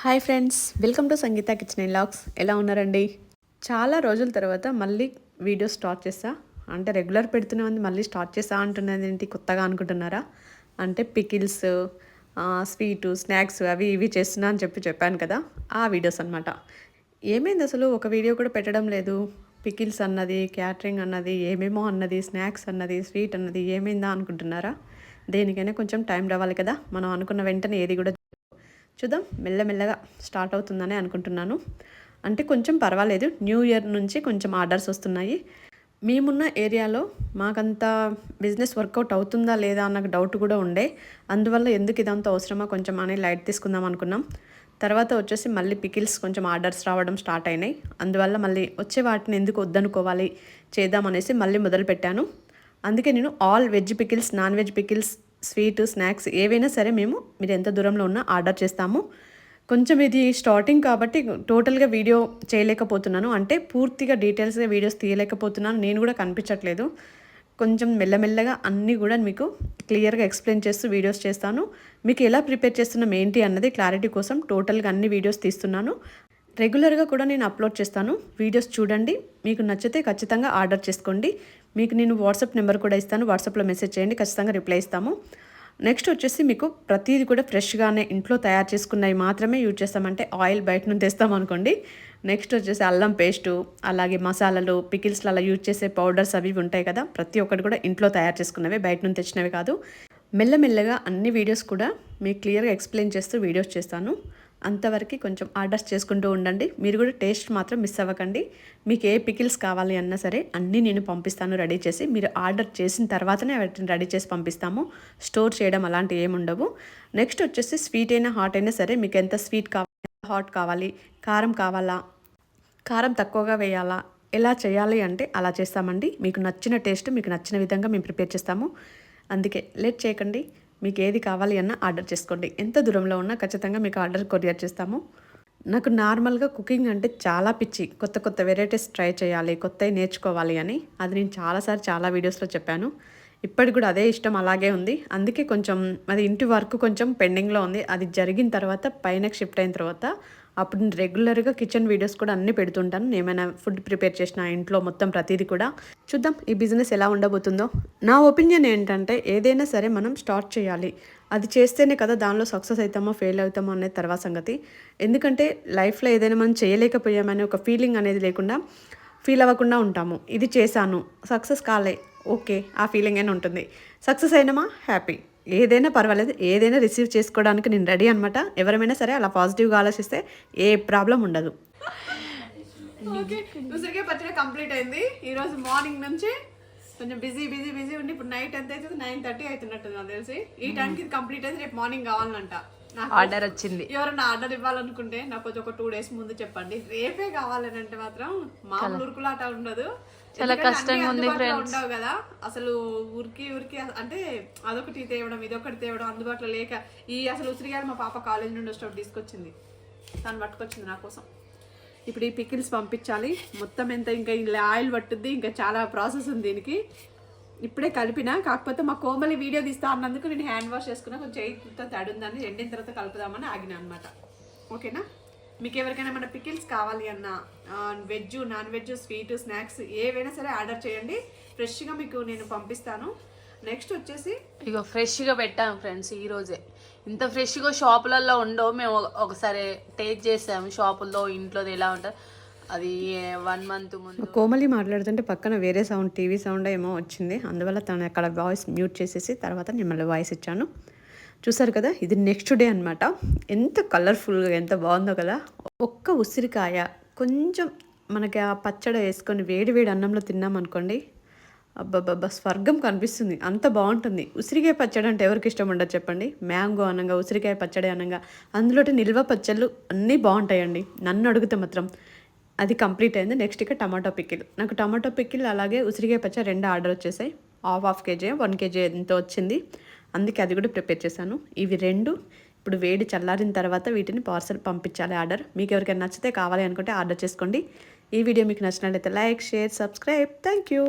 Hi friends, welcome to Sangeetha kitchen and vlogs. ఎలా ఉన్నారండి? చాలా రోజుల తర్వాత మళ్ళీ వీడియో స్టార్ట్ చేస్తా. అంటే రెగ్యులర్ పెడుతున్నది మళ్ళీ స్టార్ట్ చేస్తా అంటున్నది ఏంటి కొత్తగా అనుకుంటున్నారా? అంటే పికిల్స్, స్వీటు, స్నాక్స్ అవి ఇవి చేస్తున్నా అని చెప్పాను కదా, ఆ వీడియోస్ అనమాట. ఏమైంది అసలు ఒక వీడియో కూడా పెట్టడం లేదు. పికిల్స్ అన్నది, క్యాటరింగ్ అన్నది, ఏమేమో అన్నది, స్నాక్స్ అన్నది, స్వీట్ అన్నది ఏమైందా అనుకుంటున్నారా? దేనికైనా కొంచెం టైం రావాలి కదా. మనం అనుకున్న వెంటనే ఏది కూడా చూద్దాం, మెల్లమెల్లగా స్టార్ట్ అవుతుందని అనుకుంటున్నాను. అంటే కొంచెం పర్వాలేదు, న్యూ ఇయర్ నుంచి కొంచెం ఆర్డర్స్ వస్తున్నాయి. మేమున్న ఏరియాలో మాకంత బిజినెస్ వర్కౌట్ అవుతుందా లేదా అన్న డౌట్ కూడా ఉండే. అందువల్ల ఎందుకు ఇదంతా అవసరమా కొంచెం అని లైట్ తీసుకుందాం అనుకున్నాం. తర్వాత వచ్చేసి మళ్ళీ పికిల్స్ కొంచెం ఆర్డర్స్ రావడం స్టార్ట్ అయినాయి. అందువల్ల మళ్ళీ వచ్చే వాటిని ఎందుకు వద్దనుకోవాలి, చేద్దామనేసి మళ్ళీ మొదలుపెట్టాను. అందుకే నేను all veg pickles, non veg pickles, sweet, snacks ఏవైనా సరే మీరు ఎంత దూరంలో ఉన్నా ఆర్డర్ చేస్తాము. కొంచెం ఇది స్టార్టింగ్ కాబట్టి టోటల్గా వీడియో చేయలేకపోతున్నాను, అంటే పూర్తిగా డీటెయిల్స్గా వీడియోస్ తీయలేకపోతున్నాను. నేను కూడా కనిపించట్లేదు. కొంచెం మెల్లమెల్లగా అన్నీ కూడా మీకు క్లియర్గా ఎక్స్ప్లెయిన్ చేస్తూ వీడియోస్ చేస్తాను. మీకు ఎలా ప్రిపేర్ చేస్తున్నాం ఏంటి అన్నది క్లారిటీ కోసం టోటల్గా అన్ని వీడియోస్ తీస్తున్నాను. రెగ్యులర్గా కూడా నేను అప్లోడ్ చేస్తాను. వీడియోస్ చూడండి, మీకు నచ్చితే ఖచ్చితంగా ఆర్డర్ చేసుకోండి. మీకు నేను వాట్సాప్ నెంబర్ కూడా ఇస్తాను, వాట్సాప్లో మెసేజ్ చేయండి, ఖచ్చితంగా రిప్లై ఇస్తాము. నెక్స్ట్ వచ్చేసి మీకు ప్రతిదీ కూడా ఫ్రెష్గానే ఇంట్లో తయారు చేసుకున్నవి మాత్రమే యూజ్ చేస్తామంటే ఆయిల్ బయట నుంచి తెస్తాం అనుకోండి. నెక్స్ట్ వచ్చేసి అల్లం పేస్టు, అలాగే మసాలాలు, పికిల్స్లో అలా యూజ్ చేసే పౌడర్స్ అవి ఉంటాయి కదా, ప్రతి ఒక్కటి కూడా ఇంట్లో తయారు చేసుకున్నవే, బయట నుంచి తెచ్చినవి కాదు. మెల్లమెల్లగా అన్ని వీడియోస్ కూడా మీకు క్లియర్గా ఎక్స్ప్లెయిన్ చేస్తూ వీడియోస్ చేస్తాను. అంతవరకు కొంచెం ఆర్డర్స్ చేసుకుంటూ ఉండండి. మీరు కూడా టేస్ట్ మాత్రం మిస్ అవ్వకండి. మీకు ఏ పికిల్స్ కావాలి అన్నా సరే అన్నీ నేను పంపిస్తాను రెడీ చేసి. మీరు ఆర్డర్ చేసిన తర్వాతనే వాటిని రెడీ చేసి పంపిస్తాము. స్టోర్ చేయడం అలాంటివి ఏమి ఉండవు. నెక్స్ట్ వచ్చేసి స్వీట్ అయినా హాట్ అయినా సరే మీకు ఎంత స్వీట్ కావాలి, హాట్ కావాలి, కారం కావాలా, కారం తక్కువగా వేయాలా, ఎలా చేయాలి అంటే అలా చేస్తామండి. మీకు నచ్చిన టేస్ట్ మీకు నచ్చిన విధంగా మేము ప్రిపేర్ చేస్తాము. అందుకే లేట్ చేయకండి. మీకు ఏది కావాలి అన్నా ఆర్డర్ చేసుకోండి. ఎంత దూరంలో ఉన్నా ఖచ్చితంగా మీకు ఆర్డర్ కొరియర్ చేస్తాము. నాకు నార్మల్గా కుకింగ్ అంటే చాలా పిచ్చి. కొత్త కొత్త వెరైటీస్ ట్రై చేయాలి, కొత్తవి నేర్చుకోవాలి అని. అది నేను చాలా వీడియోస్లో చెప్పాను. ఇప్పటికి కూడా అదే ఇష్టం అలాగే ఉంది. అందుకే కొంచెం అది ఇంటి వర్క్ కొంచెం పెండింగ్లో ఉంది. అది జరిగిన తర్వాత పైనకి షిఫ్ట్ అయిన తర్వాత అప్పుడు నేను రెగ్యులర్గా కిచెన్ వీడియోస్ కూడా అన్నీ పెడుతుంటాను. ఏమైనా ఫుడ్ ప్రిపేర్ చేసిన ఇంట్లో మొత్తం ప్రతిదీ కూడా. చూద్దాం ఈ బిజినెస్ ఎలా ఉండబోతుందో. నా ఒపీనియన్ ఏంటంటే ఏదైనా సరే మనం స్టార్ట్ చేయాలి. అది చేస్తేనే కదా దానిలో సక్సెస్ అవుతామో ఫెయిల్ అవుతామో అనేది తర్వాత సంగతి. ఎందుకంటే లైఫ్లో ఏదైనా మనం చేయలేకపోయామనే ఒక ఫీలింగ్ అనేది లేకుండా ఫీల్ అవ్వకుండా ఉంటాము. ఇది చేశాను, సక్సెస్ కాలే, ఓకే, ఆ ఫీలింగ్ అయినా ఉంటుంది. సక్సెస్ అయినామా హ్యాపీ, ఏదైనా పర్వాలేదు, ఏదైనా రిసీవ్ చేసుకోవడానికి నేను రెడీ అనమాట. ఎవరైనా సరే అలా పాజిటివ్గా ఆలోచిస్తే ఏ ప్రాబ్లం ఉండదు. ఓకే, ఉసిరికాయ పచ్చడి కంప్లీట్ అయింది. ఈరోజు మార్నింగ్ నుంచి కొంచెం బిజీ ఉండి ఇప్పుడు నైట్ ఎంత అవుతుంది, 9:30 అవుతున్నట్టు నాకు తెలిసి. ఈ టైంకి ఇది కంప్లీట్ అయింది. రేపు మార్నింగ్ కావాలంట. ఆర్డర్ వచ్చింది. ఎవరన్నా ఆర్డర్ ఇవ్వాలనుకుంటే నాకు కొంచెం ఒక 2 days ముందు చెప్పండి. రేపే కావాలని అంటే మాత్రం మామూలు ఉరుకులాట ఉండదు. చాలా కష్టంగా ఉంది ఫ్రెండ్స్. ఉండవు కదా అసలు, ఉరికి అంటే అదొకటి తేవడం ఇదొకటి తేవడం అందుబాటులో లేక అసలు ఉసిరిగాయలు మా పాప కాలేజ్ నుండి వచ్చేటప్పుడు తీసుకొచ్చింది, తను పట్టుకొచ్చింది నా కోసం. ఇప్పుడు ఈ పికిల్స్ పంపించాలి. మొత్తం ఎంత ఇంకా ఇలా ఆయిల్ పట్టుద్ది, ఇంకా చాలా ప్రాసెస్ ఉంది దీనికి. ఇప్పుడే కలిపిన, కాకపోతే మా కోమలి వీడియో తీస్తా అన్నందుకు నేను హ్యాండ్ వాష్ చేసుకున్నా. కొంచెం చేయితో తడి ఉందని ఎండిన తర్వాత కలుపుదామని ఆగిన అనమాట. ఓకేనా? మీకు ఎవరికైనా మన పికిల్స్ కావాలి అన్నా veg, non veg, sweet, snacks ఏవైనా సరే ఆర్డర్ చేయండి. ఫ్రెష్గా మీకు నేను పంపిస్తాను. నెక్స్ట్ వచ్చేసి ఇక ఫ్రెష్గా పెట్టాము ఫ్రెండ్స్. ఈరోజే ఇంత ఫ్రెష్గా షాపులలో ఉండవు. మేము ఒకసారి టేస్ట్ చేసాము షాపుల్లో, ఇంట్లో ఎలా ఉంటుంది అది 1 month ముందు. కోమలి మాట్లాడుతుంటే పక్కన వేరే సౌండ్, టీవీ సౌండ్ ఏమో వచ్చింది. అందువల్ల తను అక్కడ వాయిస్ మ్యూట్ చేసేసి తర్వాత నేను మళ్ళీ వాయిస్ ఇచ్చాను. చూసారు కదా, ఇది నెక్స్ట్ డే అనమాట. ఎంత కలర్ఫుల్గా ఎంత బాగుందో కదా. ఒక్క ఉసిరికాయ కొంచెం మనకి ఆ పచ్చడి వేసుకొని వేడి అన్నంలో తిన్నామనుకోండి, అబ్బబ్బబ్బా స్వర్గం కనిపిస్తుంది. అంత బాగుంటుంది. ఉసిరికాయ పచ్చడి అంటే ఎవరికి ఇష్టం ఉండదు చెప్పండి. మ్యాంగో అనగా, ఉసిరికాయ పచ్చడి అనగా, అందులో నిల్వ పచ్చళ్ళు అన్నీ బాగుంటాయండి. నన్ను అడిగితే మాత్రం అది కంప్లీట్ అయింది. నెక్స్ట్ ఇక టమాటో పికిల్. నాకు టమాటో పికిల్ అలాగే ఉసిరికాయ పచ్చడి 2 ఆర్డర్ వచ్చేసాయి. హాఫ్ కేజీ 1 kg ఎంతో వచ్చింది. అందుకే అది కూడా ప్రిపేర్ చేశాను. ఇవి 2 ఇప్పుడు వేడి చల్లారిన తర్వాత వీటిని పార్సల్ పంపించాలి ఆర్డర్. మీకు ఎవరికైనా నచ్చితే కావాలి అనుకుంటే ఆర్డర్ చేసుకోండి. ఈ వీడియో మీకు నచ్చినట్లయితే like, share, subscribe. Thank you.